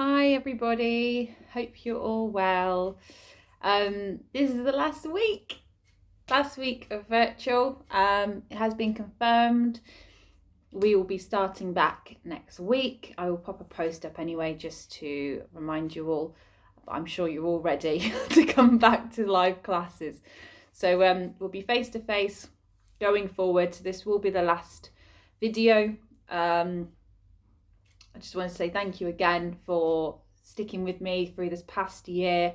Hi everybody, hope you're all well. This is the last week of virtual. It has been confirmed. We will be starting back next week. I will pop a post up anyway just to remind you all, but I'm sure you're all ready to come back to live classes. So we'll be face to face going forward. This will be the last video. I just want to say thank you again for sticking with me through this past year.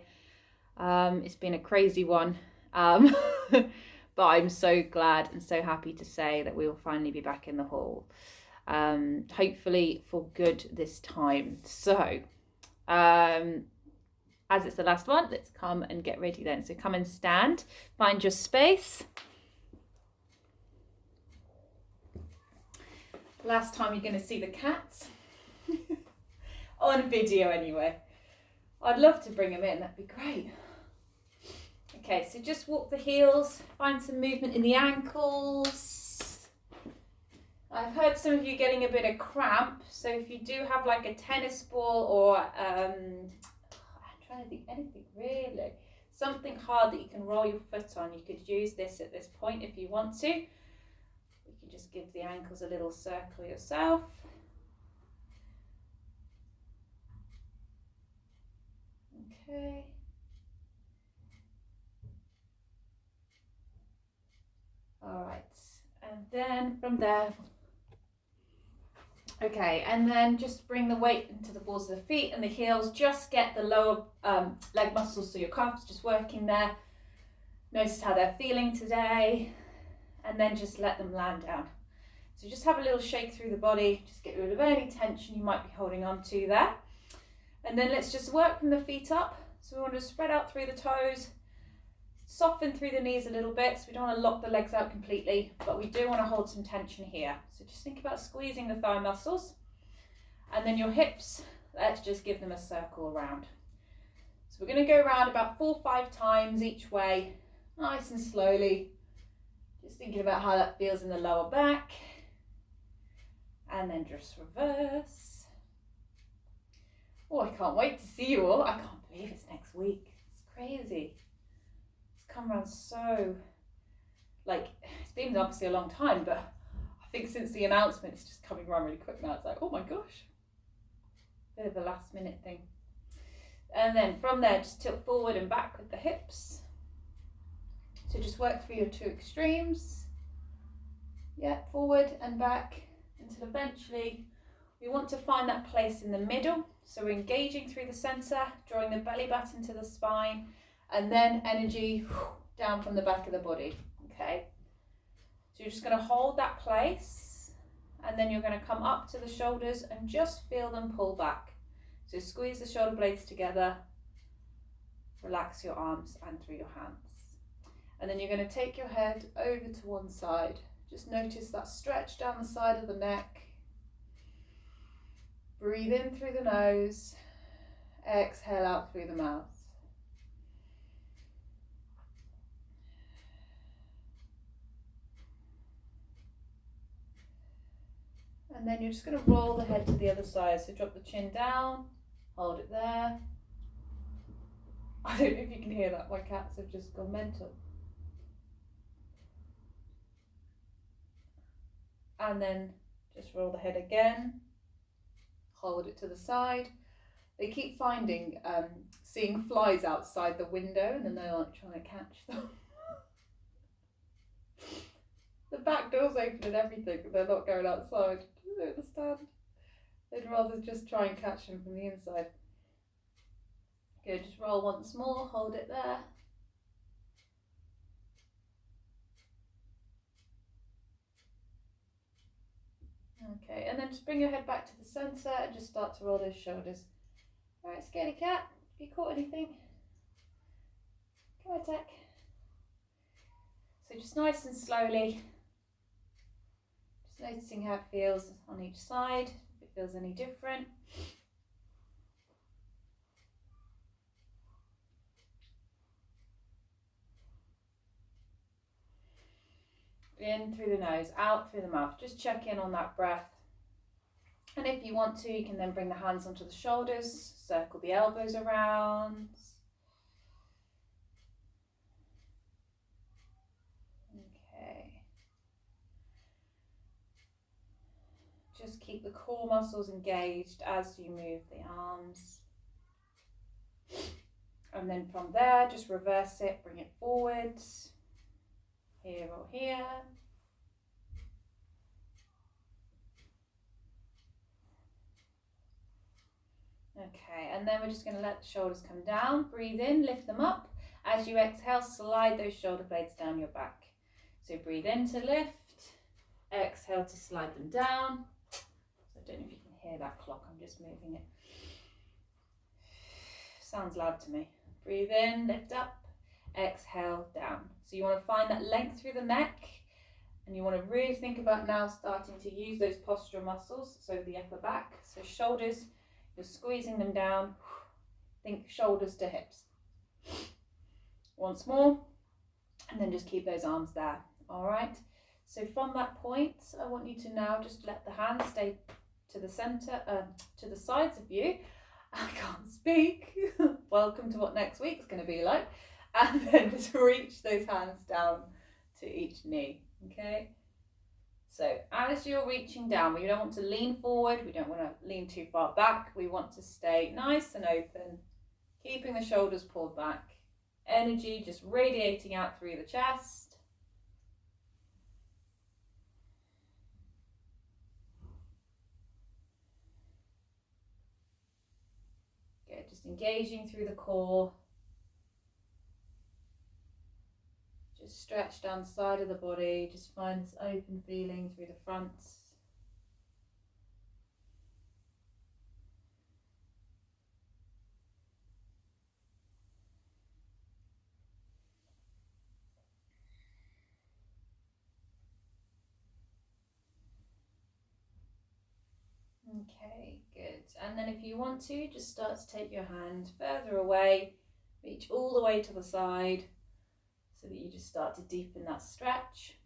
It's been a crazy one, but I'm so glad and so happy to say that we will finally be back in the hall, hopefully for good this time. So, as it's the last one, let's come and get ready then. So come and stand, find your space. Last time you're going to see the cats. On video anyway. I'd love to bring them in, that'd be great. Okay, so just walk the heels, find some movement in the ankles. I've heard some of you getting a bit of cramp, so if you do have like a tennis ball or I'm trying to think anything really, something hard that you can roll your foot on, you could use this at this point if you want to. You can just give the ankles a little circle yourself. Okay. All right, and then from there, okay, and then just bring the weight into the balls of the feet and the heels. Just get the lower leg muscles, so your calves just working there. Notice how they're feeling today, and then just let them land down. So just have a little shake through the body, just get rid of any tension you might be holding on to there. And then let's just work from the feet up. So we want to spread out through the toes, soften through the knees a little bit, so we don't want to lock the legs out completely, but we do want to hold some tension here. So just think about squeezing the thigh muscles, and then your hips, let's just give them a circle around. So we're going to go around about 4 or 5 times each way, nice and slowly, just thinking about how that feels in the lower back, and then just reverse. Oh, I can't wait to see you all. I can't believe it's next week. It's crazy. It's come around so, like, it's been obviously a long time, but I think since the announcement, it's just coming around really quick now. It's like, oh my gosh. Bit of a last minute thing. And then from there, just tilt forward and back with the hips. So just work through your 2 extremes. Yeah, forward and back until eventually we want to find that place in the middle. So we're engaging through the center, drawing the belly button to the spine, and then energy down from the back of the body, okay? So you're just going to hold that place, and then you're going to come up to the shoulders and just feel them pull back. So squeeze the shoulder blades together, relax your arms and through your hands. And then you're going to take your head over to one side. Just notice that stretch down the side of the neck. Breathe in through the nose, exhale out through the mouth. And then you're just going to roll the head to the other side. So drop the chin down, hold it there. I don't know if you can hear that, my cats have just gone mental. And then just roll the head again, hold it to the side. They keep seeing flies outside the window, and then they're like trying to catch them. The back door's open and everything, but they're not going outside. I don't understand. They'd rather just try and catch them from the inside. Good, just roll once more, hold it there. Okay, and then just bring your head back to the centre and just start to roll those shoulders. Alright, scaredy cat, have you caught anything? Come on, attack. So just nice and slowly, just noticing how it feels on each side, if it feels any different. In through the nose, out through the mouth. Just check in on that breath. And if you want to, you can then bring the hands onto the shoulders, circle the elbows around. Okay. Just keep the core muscles engaged as you move the arms. And then from there, just reverse it, bring it forwards, here or here. Okay, and then we're just going to let the shoulders come down. Breathe in, lift them up. As you exhale, slide those shoulder blades down your back. So breathe in to lift, exhale to slide them down. So I don't know if you can hear that clock, I'm just moving it. Sounds loud to me. Breathe in, lift up, exhale, down. So you want to find that length through the neck, and you want to really think about now starting to use those postural muscles, so the upper back. So shoulders, you're squeezing them down. Think shoulders to hips. Once more, and then just keep those arms there. All right. So from that point, I want you to now just let the hands stay to the center, to the sides of you. I can't speak. Welcome to what next week's going to be like. And then just reach those hands down to each knee. Okay. So as you're reaching down, we don't want to lean forward. We don't want to lean too far back. We want to stay nice and open, keeping the shoulders pulled back. Energy just radiating out through the chest. Good, just engaging through the core. Just stretch down the side of the body. Just find this open feeling through the front. Okay, good. And then if you want to, just start to take your hand further away, reach all the way to the side, so that you just start to deepen that stretch.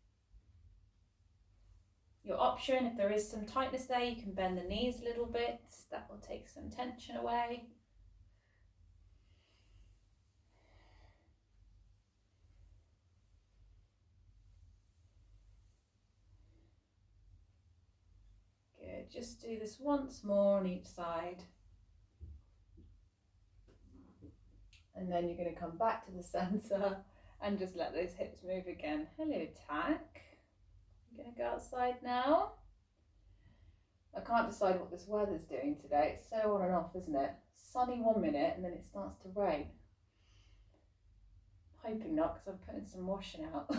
Your option, if there is some tightness there, you can bend the knees a little bit. That will take some tension away. Good, just do this once more on each side. And then you're going to come back to the center and just let those hips move again. Hello, Tack. I'm going to go outside now. I can't decide what this weather's doing today. It's so on and off, isn't it? Sunny 1 minute and then it starts to rain. Hoping not, because I'm putting some washing out.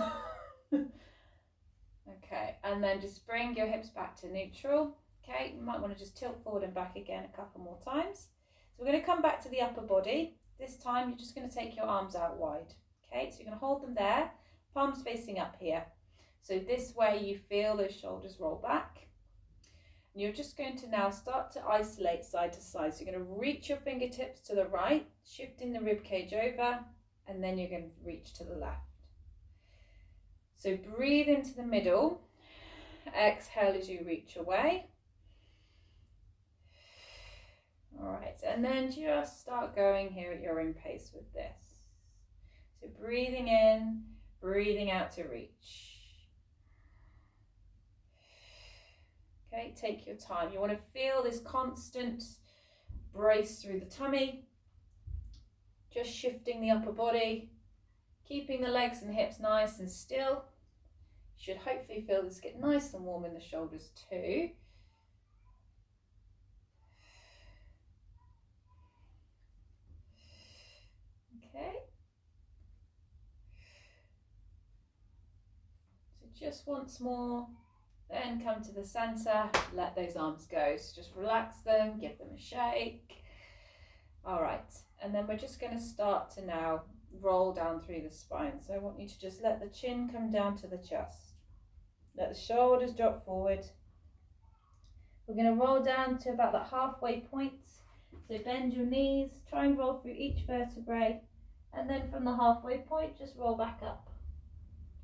Okay, and then just bring your hips back to neutral. Okay, you might want to just tilt forward and back again a couple more times. So we're going to come back to the upper body. This time you're just going to take your arms out wide. Okay, so you're going to hold them there, palms facing up here. So this way you feel those shoulders roll back. And you're just going to now start to isolate side to side. So you're going to reach your fingertips to the right, shifting the rib cage over, and then you're going to reach to the left. So breathe into the middle, exhale as you reach away. All right, and then just start going here at your own pace with this. So breathing in, breathing out to reach. Okay, take your time. You want to feel this constant brace through the tummy, just shifting the upper body, keeping the legs and hips nice and still. You should hopefully feel this get nice and warm in the shoulders too. Okay. So just once more, then come to the center, let those arms go. So just relax them, give them a shake. All right, and then we're just going to start to now roll down through the spine. So I want you to just let the chin come down to the chest. Let the shoulders drop forward. We're going to roll down to about that halfway point. So bend your knees, try and roll through each vertebrae, and then from the halfway point, just roll back up.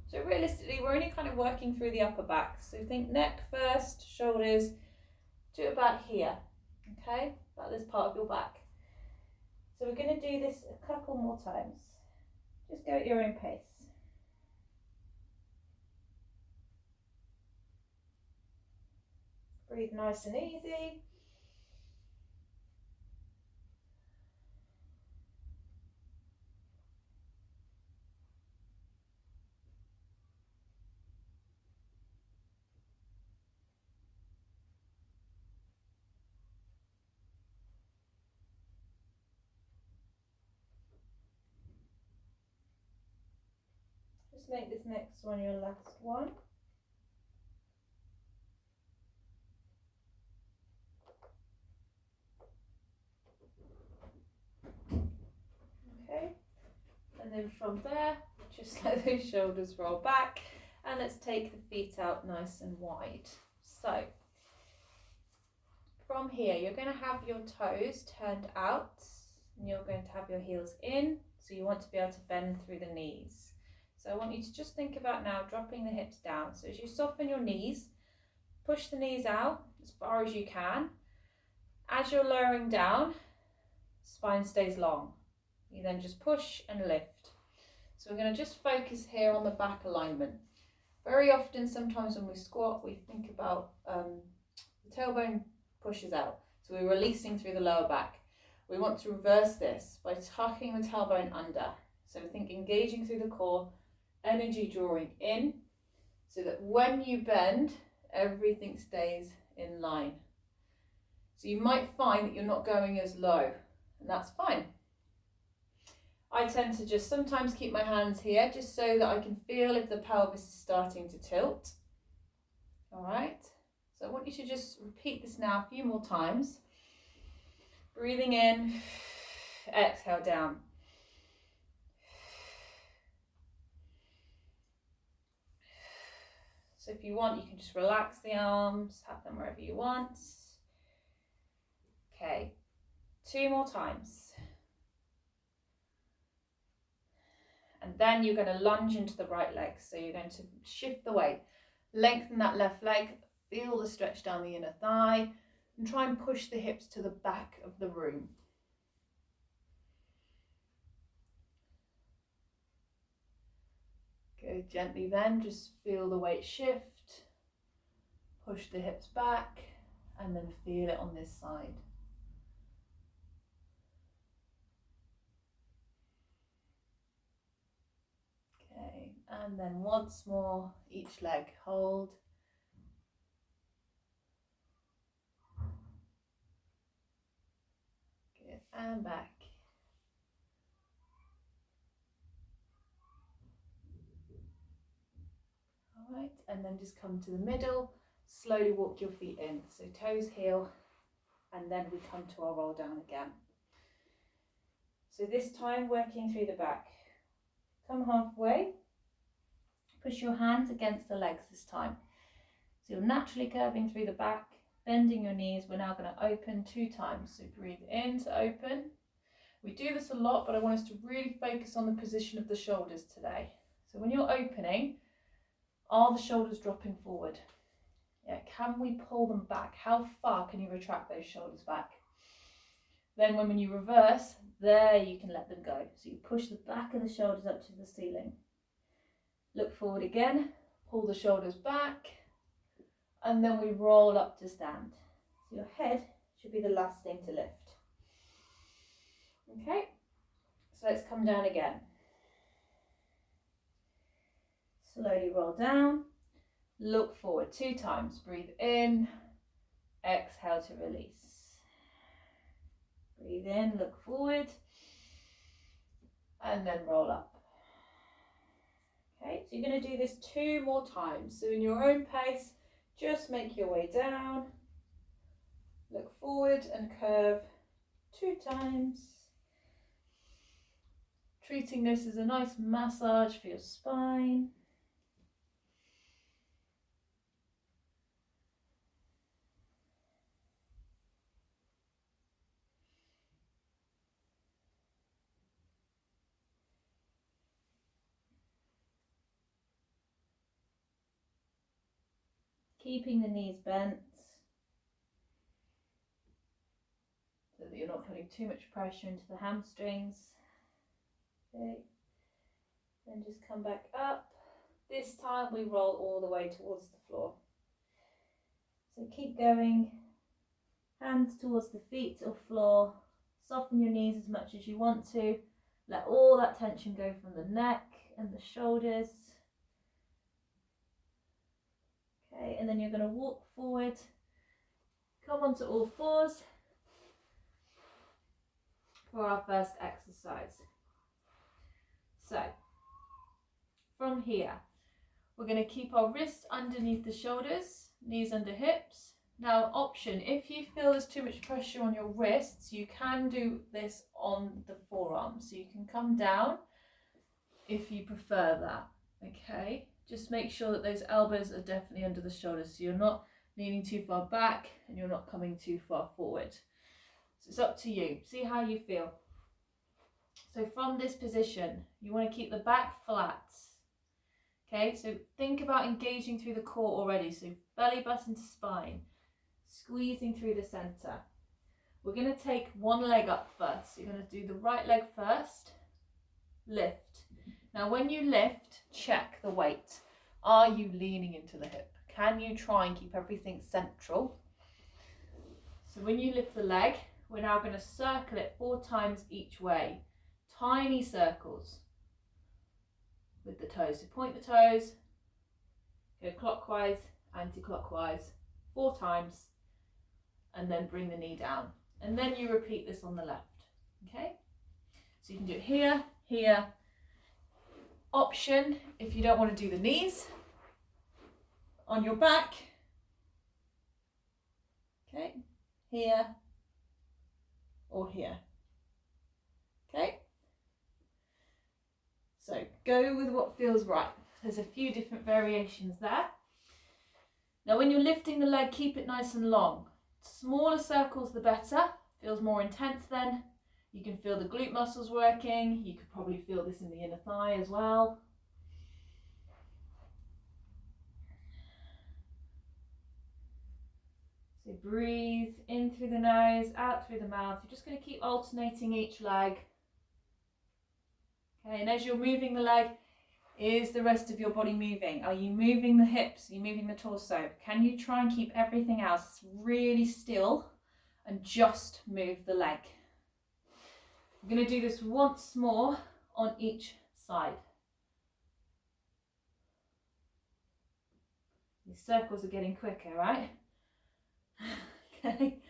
So realistically, we're only kind of working through the upper back. So think neck first, shoulders, Do about here, okay? About this part of your back. So we're going to do this a couple more times. Just go at your own pace. Breathe nice and easy. Just make this next one your last one. Okay, and then from there, just let those shoulders roll back, and let's take the feet out nice and wide. So from here, you're going to have your toes turned out, and you're going to have your heels in, so you want to be able to bend through the knees. So I want you to just think about now dropping the hips down. So as you soften your knees, push the knees out as far as you can. As you're lowering down, spine stays long. You then just push and lift. So we're going to just focus here on the back alignment. Very often, sometimes when we squat, we think about the tailbone pushes out. So we're releasing through the lower back. We want to reverse this by tucking the tailbone under. So think engaging through the core, energy drawing in, so that when you bend, everything stays in line. So you might find that you're not going as low, and that's fine. I tend to just sometimes keep my hands here just so that I can feel if the pelvis is starting to tilt. All right, so I want you to just repeat this now a few more times. Breathing in, exhale down. So if you want, you can just relax the arms, have them wherever you want. Okay, 2 more times. And then you're going to lunge into the right leg. So you're going to shift the weight, lengthen that left leg, feel the stretch down the inner thigh, and try and push the hips to the back of the room. Go gently then, just feel the weight shift, push the hips back, and then feel it on this side. Okay, and then once more, each leg, hold. Good, and back. All right, and then just come to the middle, slowly walk your feet in. So toes heel, and then we come to our roll down again. So this time working through the back. Come halfway, push your hands against the legs this time. So you're naturally curving through the back, bending your knees. We're now going to open 2 times. So breathe in to open. We do this a lot, but I want us to really focus on the position of the shoulders today. So when you're opening, are the shoulders dropping forward? Yeah, can we pull them back? How far can you retract those shoulders back? Then when you reverse, there you can let them go. So you push the back of the shoulders up to the ceiling. Look forward again, pull the shoulders back, and then we roll up to stand. So your head should be the last thing to lift. Okay, so let's come down again. Slowly roll down, look forward 2 times. Breathe in, exhale to release. Breathe in, look forward, and then roll up. Okay, so you're going to do this 2 more times. So in your own pace, just make your way down, look forward and curve 2 times. Treating this as a nice massage for your spine. Keeping the knees bent. you're not putting too much pressure into the hamstrings. Okay, then just come back up. This time we roll all the way towards the floor. So keep going, hands towards the feet or floor, soften your knees as much as you want to, let all that tension go from the neck and the shoulders. Okay, and then you're going to walk forward, come onto all fours for our first exercise. So, from here, we're going to keep our wrists underneath the shoulders, knees under hips. Now, option, if you feel there's too much pressure on your wrists, you can do this on the forearms. So you can come down if you prefer that, okay? Just make sure that those elbows are definitely under the shoulders, so you're not leaning too far back and you're not coming too far forward. So it's up to you. See how you feel. So from this position, you want to keep the back flat. Okay, so think about engaging through the core already. So belly button to spine, squeezing through the center. We're going to take one leg up first. So you're going to do the right leg first, lift. Now when you lift, check the weight. Are you leaning into the hip? Can you try and keep everything central? So when you lift the leg, we're now going to circle it 4 times each way. Tiny circles with the toes. So point the toes, go clockwise, anti-clockwise, 4 times, and then bring the knee down. And then you repeat this on the left, okay? So you can do it here, here. Option, if you don't want to do the knees, on your back, okay, here or here, okay? So go with what feels right. There's a few different variations there. Now when you're lifting the leg, keep it nice and long. Smaller circles the better, feels more intense then. You can feel the glute muscles working. You could probably feel this in the inner thigh as well. So breathe in through the nose, out through the mouth. You're just going to keep alternating each leg. Okay, and as you're moving the leg, is the rest of your body moving? Are you moving the hips? Are you moving the torso? Can you try and keep everything else really still and just move the leg? I'm going to do this once more on each side. These circles are getting quicker, right? Okay.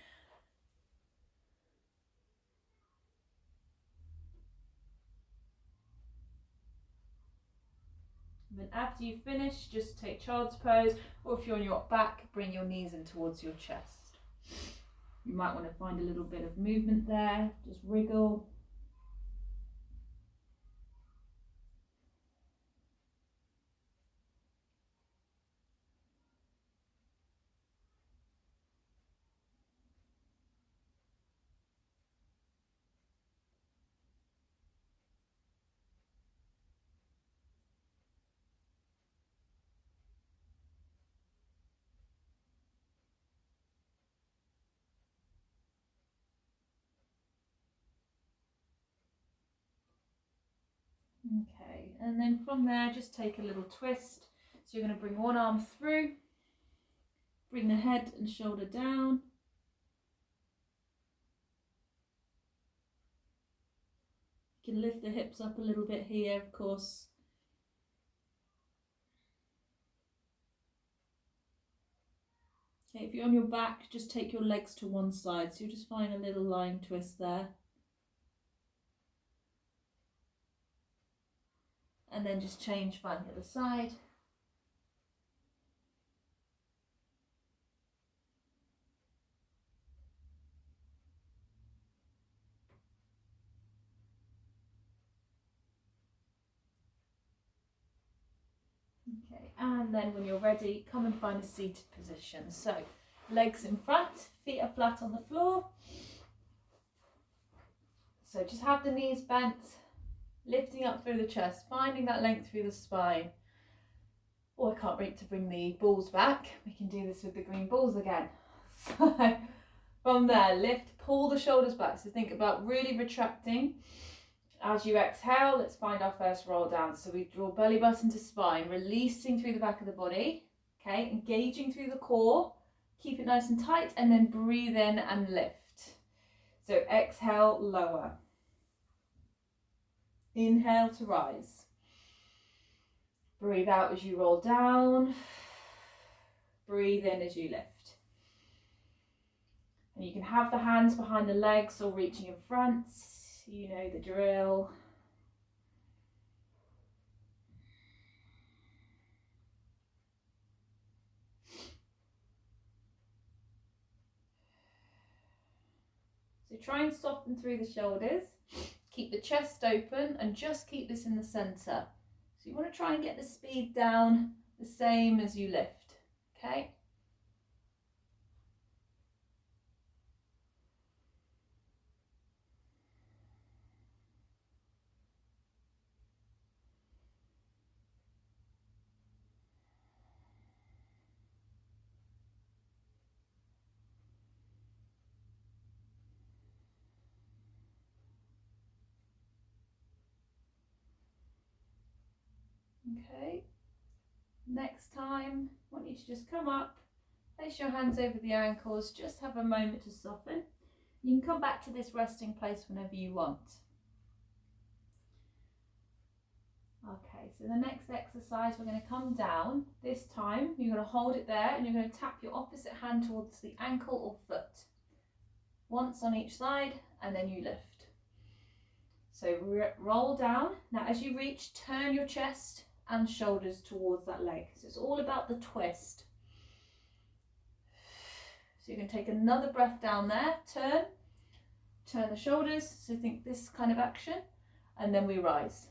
And then after you finish, just take child's pose, or if you're on your back, bring your knees in towards your chest. You might want to find a little bit of movement there, just wriggle. Okay, and then from there, just take a little twist. So you're going to bring one arm through, bring the head and shoulder down. You can lift the hips up a little bit here, of course. Okay, if you're on your back, just take your legs to one side. So you'll just find a little lying twist there. And then just change, find the other side. Okay, and then when you're ready, come and find a seated position. So, legs in front, feet are flat on the floor. So just have the knees bent, lifting up through the chest, finding that length through the spine. Oh, I can't wait to bring the balls back. We can do this with the green balls again. So From there, lift, pull the shoulders back. So think about really retracting. As you exhale, let's find our first roll down. So we draw belly button to spine, releasing through the back of the body. Okay, engaging through the core. Keep it nice and tight, and then breathe in and lift. So exhale, lower. Inhale to rise. Breathe out as you roll down. Breathe in as you lift. And you can have the hands behind the legs or reaching in front. You know the drill. So try and soften through the shoulders. Keep the chest open and just keep this in the center. So you want to try and get the speed down the same as you lift. Okay? Okay. Next time, I want you to just come up, place your hands over the ankles, just have a moment to soften. You can come back to this resting place whenever you want. Okay, so the next exercise, we're going to come down. This time, you're going to hold it there and you're going to tap your opposite hand towards the ankle or foot. Once on each side, and then you lift. So roll down. Now as you reach, turn your chest and shoulders towards that leg. So it's all about the twist. So you can take another breath down there, turn the shoulders, so think this kind of action, and then we rise.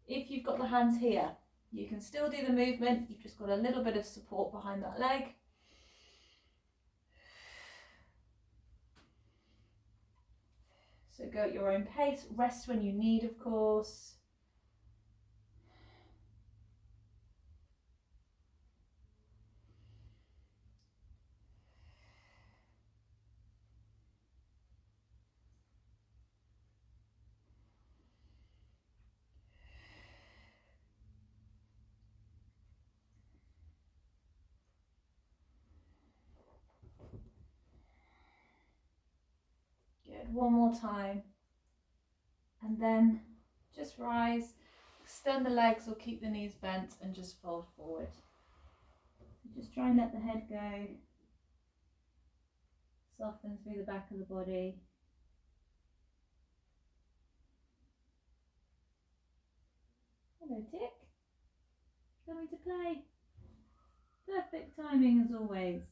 If you've got the hands here, you can still do the movement, you've just got a little bit of support behind that leg. So go at your own pace, rest when you need, of course. Good, one more time. And then just rise, extend the legs or keep the knees bent and just fold forward. Just try and let the head go. Soften through the back of the body. Hello, Tick. Coming to play. Perfect timing as always.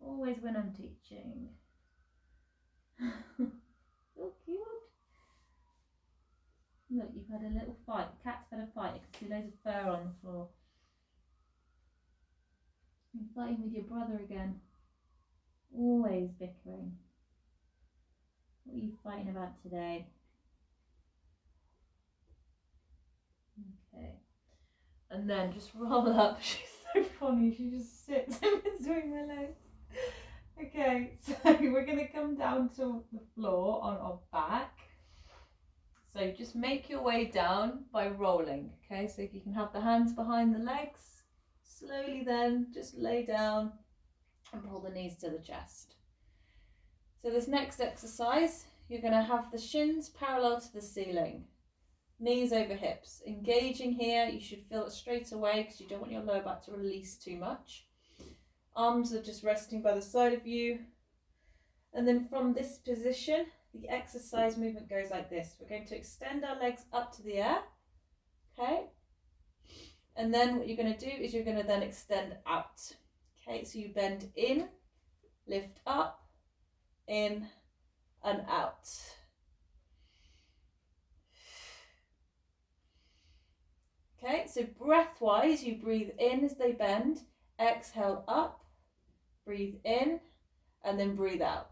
Always when I'm teaching. So cute. Look, you've had a little fight. The cat's had a fight. You can see loads of fur on the floor. You're fighting with your brother again. Always bickering. What are you fighting about today? Okay. And then just roll up. She's so funny. She just sits in between my legs. Okay, so we're going to come down to the floor on our back. So just make your way down by rolling. Okay, so if you can have the hands behind the legs, slowly then just lay down and pull the knees to the chest. So this next exercise, you're going to have the shins parallel to the ceiling. Knees over hips. Engaging here, you should feel it straight away because you don't want your lower back to release too much. Arms are just resting by the side of you. And then from this position, the exercise movement goes like this. We're going to extend our legs up to the air. Okay. And then what you're going to do is you're going to then extend out. Okay, so you bend in, lift up, in and out. Okay, so breath-wise, you breathe in as they bend, exhale up, breathe in, and then breathe out.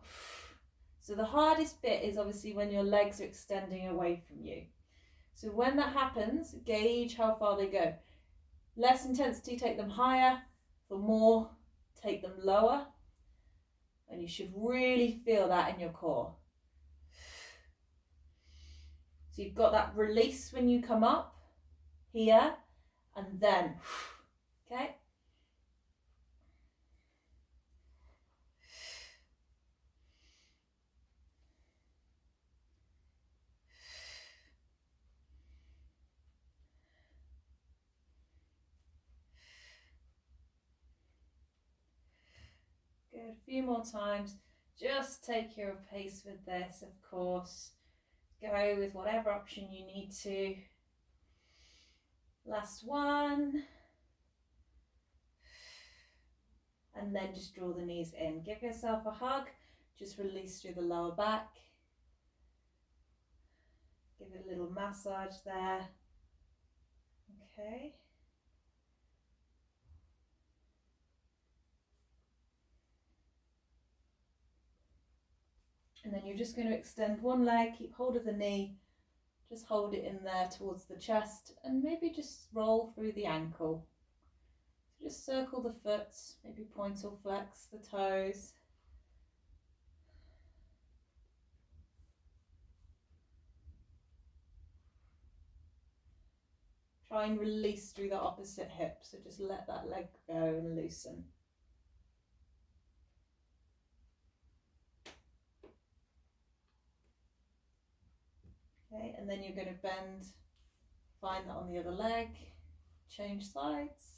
So the hardest bit is obviously when your legs are extending away from you. So when that happens, gauge how far they go. Less intensity, take them higher. For more, take them lower, and you should really feel that in your core. So you've got that release when you come up here, and then, okay? Good, a few more times. Just take your pace with this, of course. Go with whatever option you need to. Last one. And then just draw the knees in. Give yourself a hug. Just release through the lower back. Give it a little massage there. Okay. And then you're just going to extend one leg, keep hold of the knee, just hold it in there towards the chest, and maybe just roll through the ankle. So just circle the foot, maybe point or flex the toes. Try and release through the opposite hip, so just let that leg go and loosen. Okay, and then you're going to bend, find that on the other leg, change sides.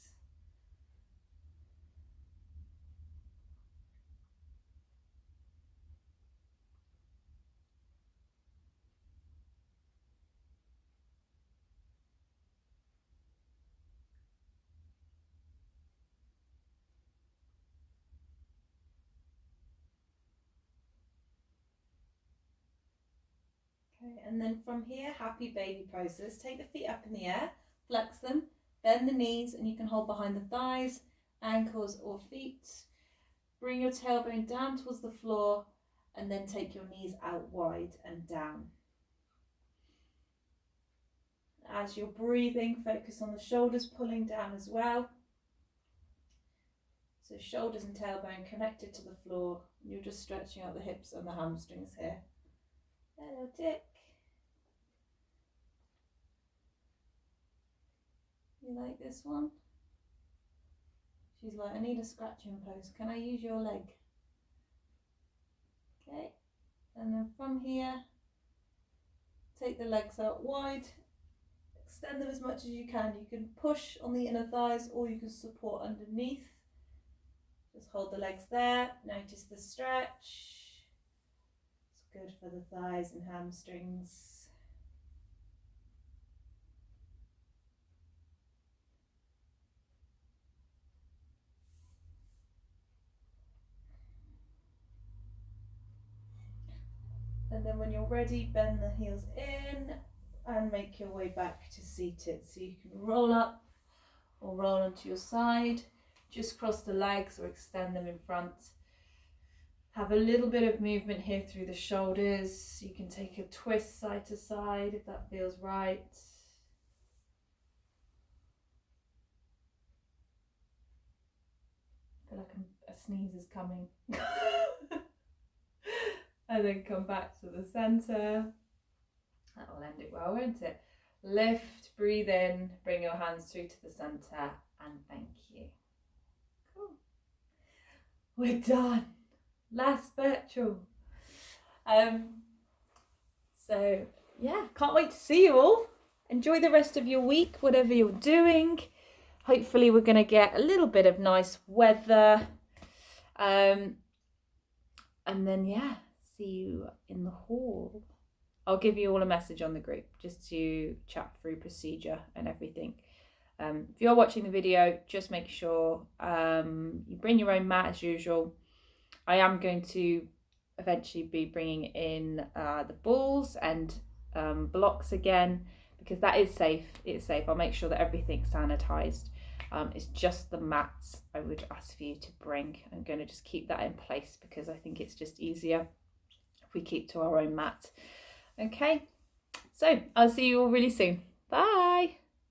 Okay, and then from here, happy baby poses. Take the feet up in the air, flex them, bend the knees, and you can hold behind the thighs, ankles or feet. Bring your tailbone down towards the floor, and then take your knees out wide and down. As you're breathing, focus on the shoulders pulling down as well. So shoulders and tailbone connected to the floor. You're just stretching out the hips and the hamstrings here. Hello, Dick. You like this one? She's like, I need a scratching post. Can I use your leg? Okay. And then from here, take the legs out wide. Extend them as much as you can. You can push on the inner thighs or you can support underneath. Just hold the legs there. Notice the stretch. It's good for the thighs and hamstrings. And then when you're ready, bend the heels in and make your way back to seated. So you can roll up or roll onto your side. Just cross the legs or extend them in front. Have a little bit of movement here through the shoulders. You can take a twist side to side if that feels right. I feel like a sneeze is coming. And then come back to the centre. That will end it well, won't it? Lift, breathe in, bring your hands through to the centre, and thank you. Cool. We're done. Last virtual. So yeah, can't wait to see you all. Enjoy the rest of your week, whatever you're doing. Hopefully we're going to get a little bit of nice weather. And then yeah, see you in the hall. I'll give you all a message on the group just to chat through procedure and everything. If you're watching the video, just make sure you bring your own mat as usual. I am going to eventually be bringing in the balls and blocks again, because that is safe. It's safe. I'll make sure that everything's sanitized. It's just the mats I would ask for you to bring. I'm going to just keep that in place because I think it's just easier if we keep to our own mat. Okay, so I'll see you all really soon. Bye.